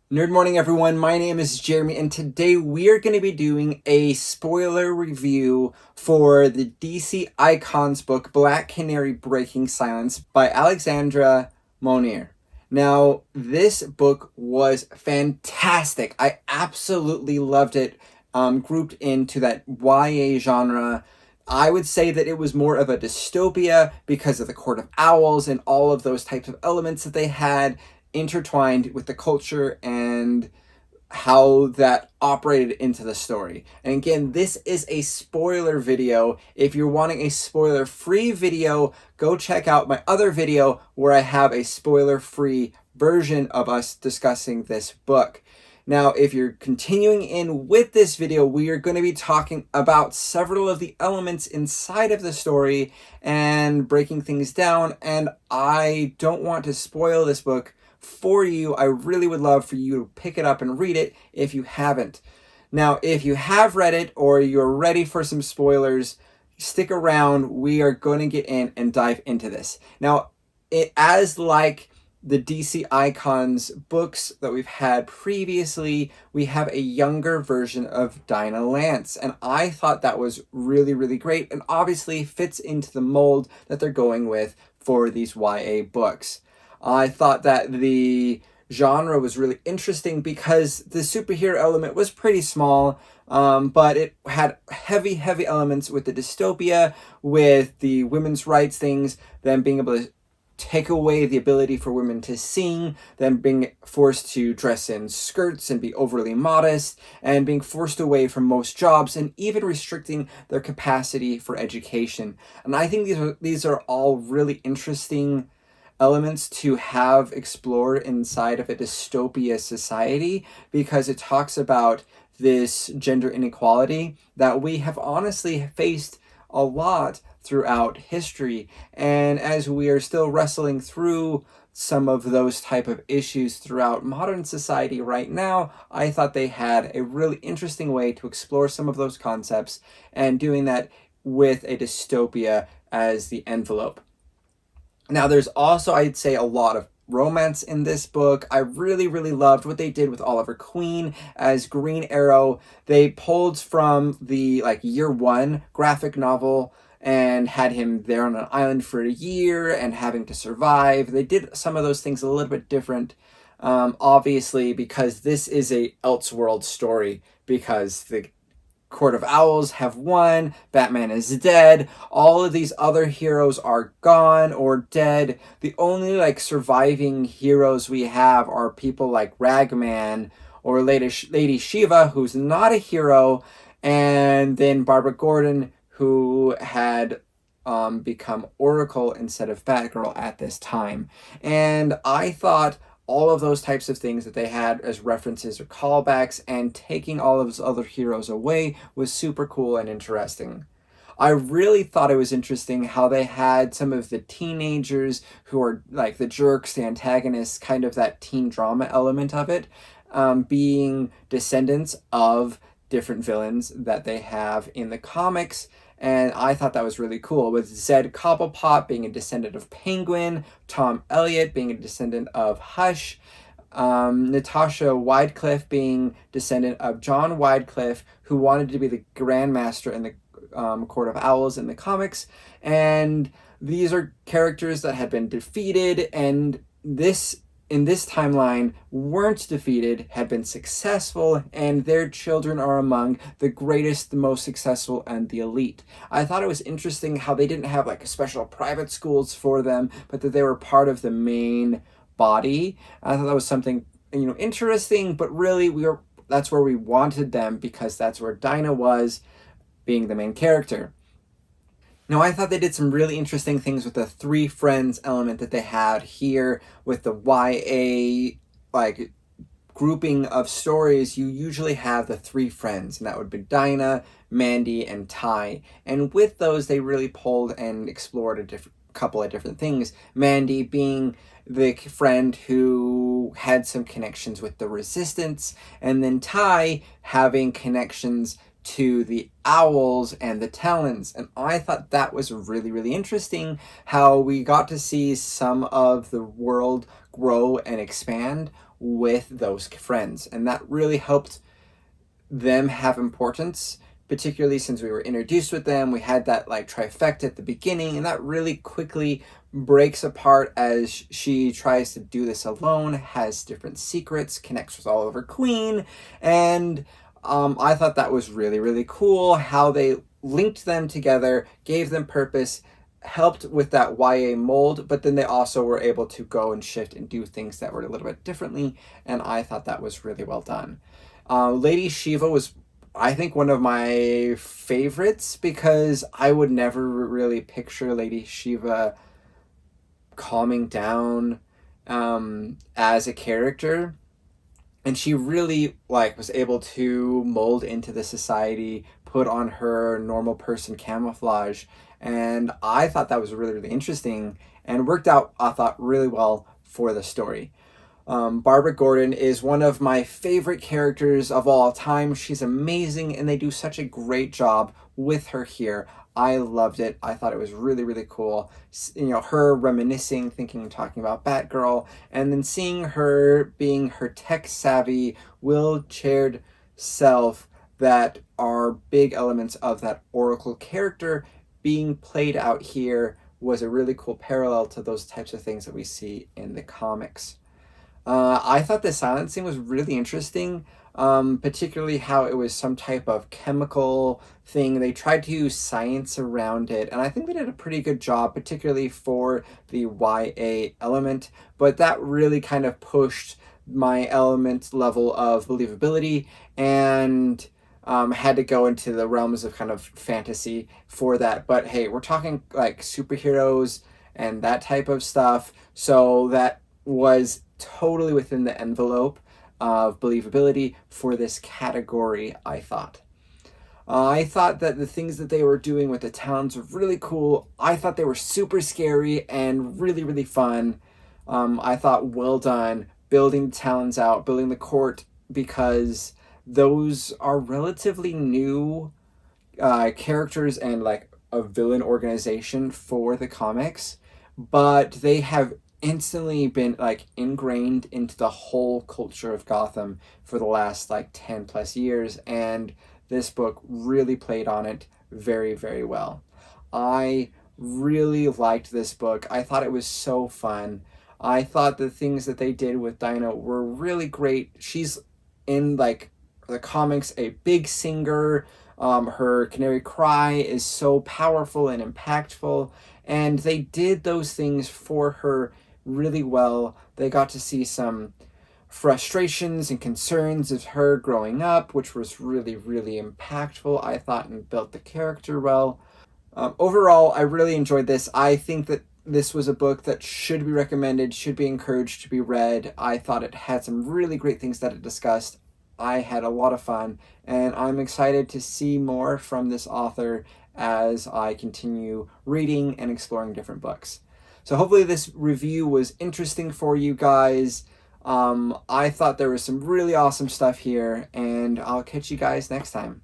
Nerd morning, everyone. My name is Jeremy, and today we are going to be doing a spoiler review for the DC Icons book, Black Canary Breaking Silence by Alexandra Monir. Now, this book was fantastic. I absolutely loved it, grouped into that YA genre. I would say that it was more of a dystopia because of the Court of Owls and all of those types of elements that they had intertwined with the culture and how that operated into the story. And again, this is a spoiler video. If you're wanting a spoiler-free video, go check out my other video where I have a spoiler-free version of us discussing this book. Now, if you're continuing in with this video, we are going to be talking about several of the elements inside of the story and breaking things down, and I don't want to spoil this book for you. I really would love for you to pick it up and read it if you haven't. Now, if you have read it or you're ready for some spoilers, stick around. We are going to get in and dive into this. Now, as like the DC Icons books that we've had previously, we have a younger version of Dinah Lance, and I thought that was really, really great, and obviously fits into the mold that they're going with for these YA books. I thought that the genre was really interesting because the superhero element was pretty small, but it had heavy elements with the dystopia, with the women's rights things, them being able to take away the ability for women to sing, them being forced to dress in skirts and be overly modest, and being forced away from most jobs, and even restricting their capacity for education. And I think these are all really interesting elements to have explored inside of a dystopia society, because it talks about this gender inequality that we have honestly faced a lot throughout history. And as we are still wrestling through some of those type of issues throughout modern society right now, I thought they had a really interesting way to explore some of those concepts, and doing that with a dystopia as the envelope. Now, there's also, I'd say, a lot of romance in this book. I really loved what they did with Oliver Queen as Green Arrow. They pulled from the year one graphic novel and had him there on an island for a year and having to survive. They did some of those things a little bit different, obviously, because this is a elseworld story, because the Court of Owls have won, Batman is dead, all of these other heroes are gone or dead. The only surviving heroes we have are people like Ragman or Lady Shiva, who's not a hero, and then Barbara Gordon, who had become Oracle instead of Batgirl at this time. And I thought all of those types of things that they had as references or callbacks and taking all of those other heroes away was super cool and interesting. I really thought it was interesting how they had some of the teenagers who are like the jerks, the antagonists, kind of that teen drama element of it, being descendants of different villains that they have in the comics. And I thought that was really cool, with Zed Cobblepot being a descendant of Penguin, Tom Elliott being a descendant of Hush, Natasha Widecliffe being descendant of John Widecliffe, who wanted to be the Grandmaster in the Court of Owls in the comics. And these are characters that had been defeated, and in this timeline weren't defeated, had been successful, and their children are among the greatest, the most successful, and the elite. I thought it was interesting how they didn't have special private schools for them, but that they were part of the main body. I thought that was something interesting, but really that's where we wanted them, because that's where Dinah was, being the main character. Now, I thought they did some really interesting things with the three friends element that they had here with the YA grouping of stories. You usually have the three friends, and that would be Dinah, Mandy, and Ty. And with those, they really pulled and explored a couple of different things. Mandy being the friend who had some connections with the Resistance, and then Ty having connections to the Owls and the Talons. And I thought that was really interesting, how we got to see some of the world grow and expand with those friends. And that really helped them have importance, particularly since we were introduced with them. We had that like trifecta at the beginning, and that really quickly breaks apart as she tries to do this alone, has different secrets, connects with Oliver Queen, and I thought that was really, really cool how they linked them together, gave them purpose, helped with that YA mold, but then they also were able to go and shift and do things that were a little bit differently, and I thought that was really well done. Lady Shiva was, I think, one of my favorites because I would never really picture Lady Shiva calming down as a character. And she really like was able to mold into the society, put on her normal person camouflage, and I thought that was really, really interesting and worked out, I thought, really well for the story. Barbara Gordon is one of my favorite characters of all time. She's amazing, and they do such a great job with her here. I loved it. I thought it was really, really cool. You know, her reminiscing, thinking and talking about Batgirl, and then seeing her being her tech-savvy, wheelchaired self that are big elements of that Oracle character being played out here was a really cool parallel to those types of things that we see in the comics. I thought the silencing was really interesting, particularly how it was some type of chemical thing. They tried to use science around it, and I think they did a pretty good job, particularly for the YA element, but that really kind of pushed my element level of believability and had to go into the realms of kind of fantasy for that. But hey, we're talking like superheroes and that type of stuff, so that was totally within the envelope of believability for this category, I thought. I thought that the things that they were doing with the towns were really cool. I thought they were super scary and really, really fun. I thought well done building towns out, building the court, because those are relatively new characters and like a villain organization for the comics, but they have instantly been like ingrained into the whole culture of Gotham for the last like 10 plus years, and this book really played on it very, very well. I really liked this book. I thought it was so fun. I thought the things that they did with Dinah were really great. She's in like the comics a big singer. Her Canary Cry is so powerful and impactful, and they did those things for her really well. They got to see some frustrations and concerns of her growing up, which was really, really impactful, I thought, and built the character well. Overall, I really enjoyed this. I think that this was a book that should be recommended, should be encouraged to be read. I thought it had some really great things that it discussed. I had a lot of fun, and I'm excited to see more from this author as I continue reading and exploring different books. So hopefully this review was interesting for you guys. I thought there was some really awesome stuff here, and I'll catch you guys next time.